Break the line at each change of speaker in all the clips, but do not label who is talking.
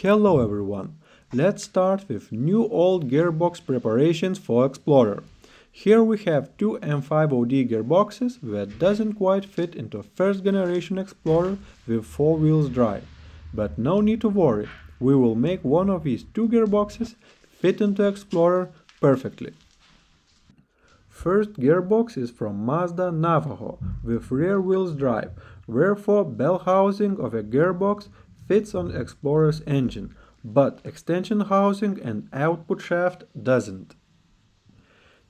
Hello everyone! Let's start with new old gearbox preparations for Explorer. Here we have two m5od gearboxes that doesn't quite fit into first generation Explorer with 4 wheels drive. But no need to worry, we will make one of these two gearboxes fit into Explorer perfectly. First gearbox is from Mazda Navajo with rear wheels drive, therefore bell housing of a gearbox fits on Explorer's engine, but extension housing and output shaft doesn't.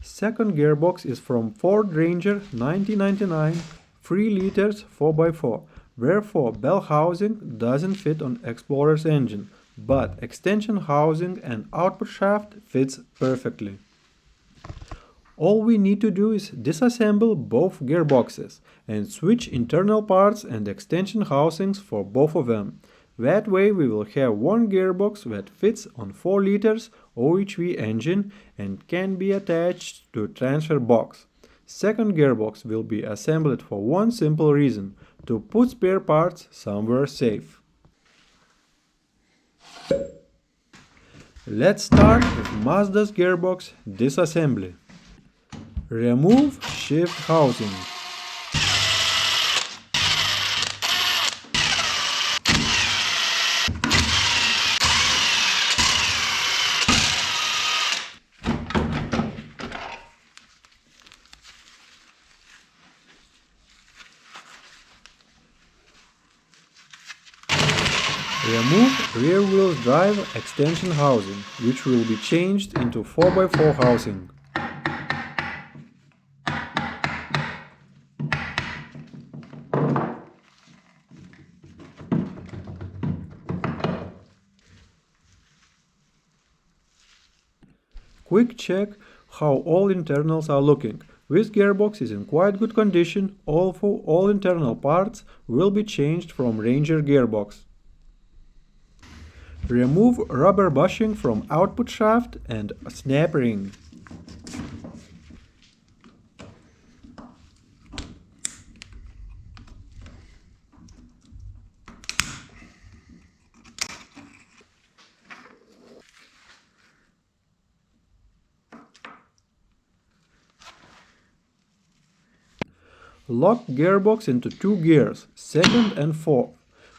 Second gearbox is from Ford Ranger 1999, 3 liters 4x4, therefore bell housing doesn't fit on Explorer's engine, but extension housing and output shaft fits perfectly. All we need to do is disassemble both gearboxes and switch internal parts and extension housings for both of them. That way we will have one gearbox that fits on 4 liters OHV engine and can be attached to a transfer box. Second gearbox will be assembled for one simple reason: to put spare parts somewhere safe. Let's start with Mazda's gearbox disassembly. Remove shift housing. Remove rear wheel drive extension housing, which will be changed into 4x4 housing. Quick check how all internals are looking. This gearbox is in quite good condition, although all internal parts will be changed from Ranger gearbox. Remove rubber bushing from output shaft and snap ring. Lock gearbox into 2 gears, second and fourth.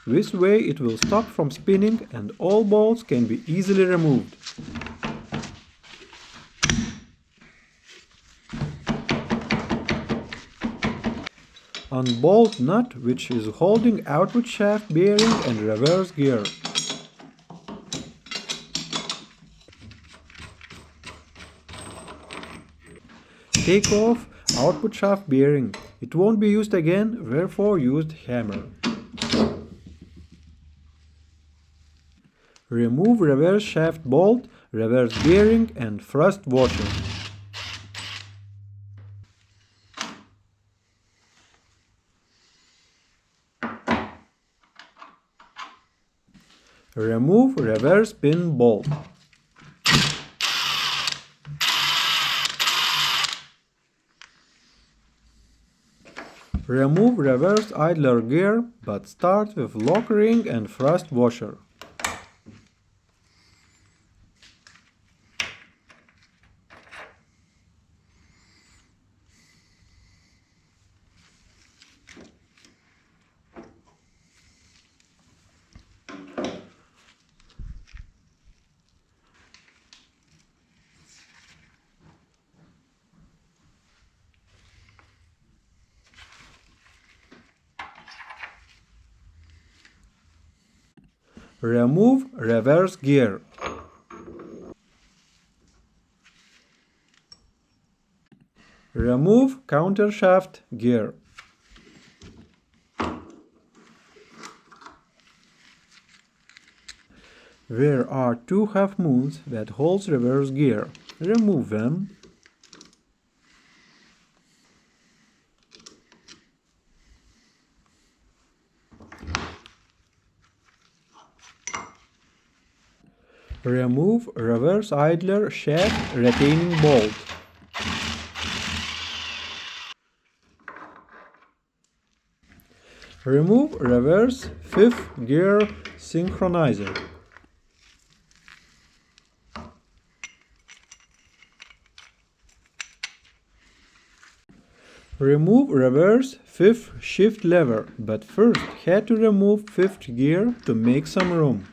This way it will stop from spinning and all bolts can be easily removed. Unbolt nut which is holding output shaft bearing and reverse gear. Take off output shaft bearing. It won't be used again, therefore use hammer. Remove reverse shaft bolt, reverse bearing and thrust washer. Remove reverse pin bolt. Remove reverse idler gear, but start with lock ring and thrust washer. Remove reverse gear. Remove countershaft gear. There are 2 half moons that holds reverse gear. Remove them. Remove reverse idler shaft retaining bolt. Remove reverse 5th gear synchronizer. Remove reverse fifth shift lever, but first had to remove fifth gear to make some room.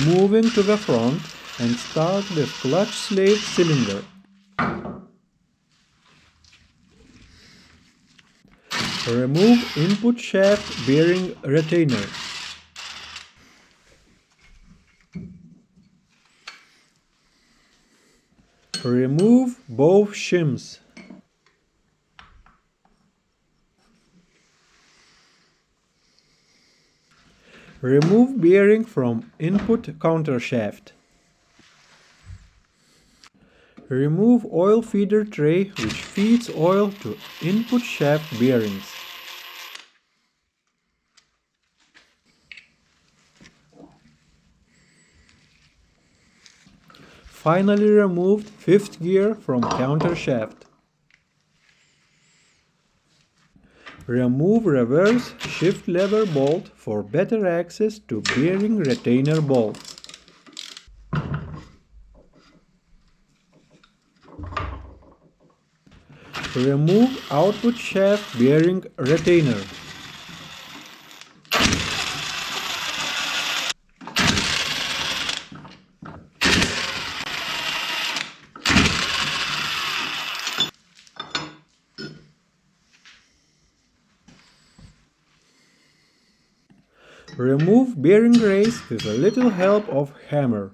Moving to the front and start with clutch slave cylinder. Remove input shaft bearing retainer. Remove both shims. Remove bearing from input countershaft. Remove oil feeder tray which feeds oil to input shaft bearings. Finally remove fifth gear from countershaft. Remove reverse shift lever bolt for better access to bearing retainer bolts. Remove output shaft bearing retainer. Remove bearing race with a little help of hammer.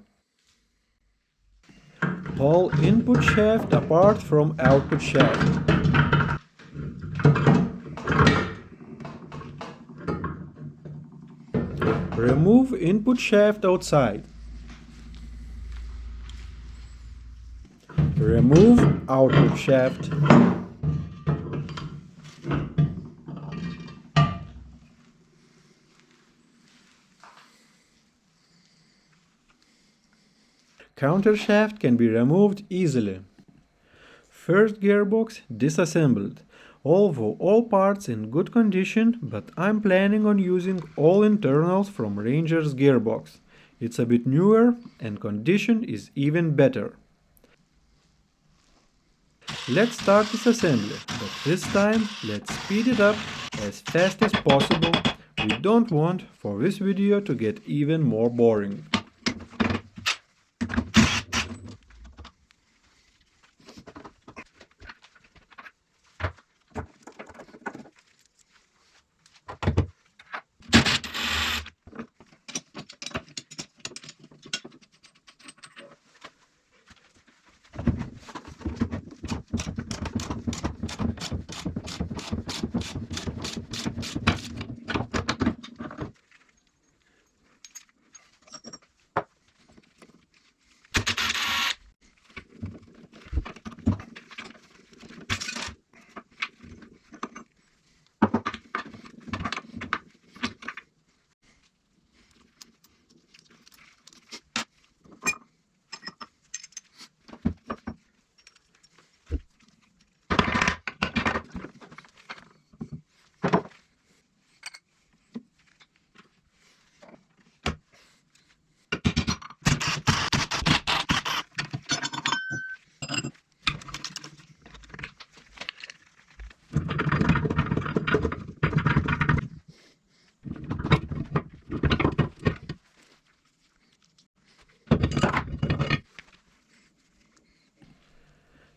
Pull input shaft apart from output shaft. Remove input shaft outside. Remove output shaft. Countershaft can be removed easily. First gearbox disassembled. Although all parts in good condition, but I'm planning on using all internals from Ranger's gearbox. It's a bit newer and condition is even better. Let's start disassembly, but this time let's speed it up as fast as possible. We don't want for this video to get even more boring.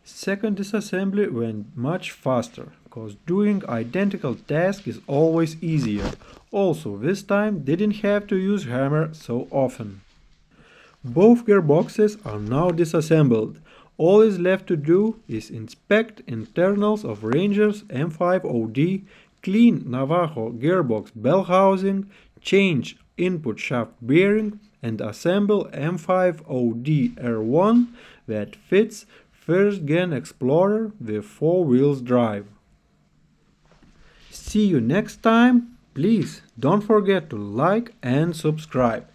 Second disassembly went much faster, cause doing identical task is always easier. Also, this time didn't have to use hammer so often. Both gearboxes are now disassembled. All is left to do is inspect internals of Ranger's m5od, clean Navajo gearbox bell housing, change input shaft bearing, and assemble m5od R1 that fits first gen Explorer with 4 wheels drive. See you next time. Please don't forget to like and subscribe.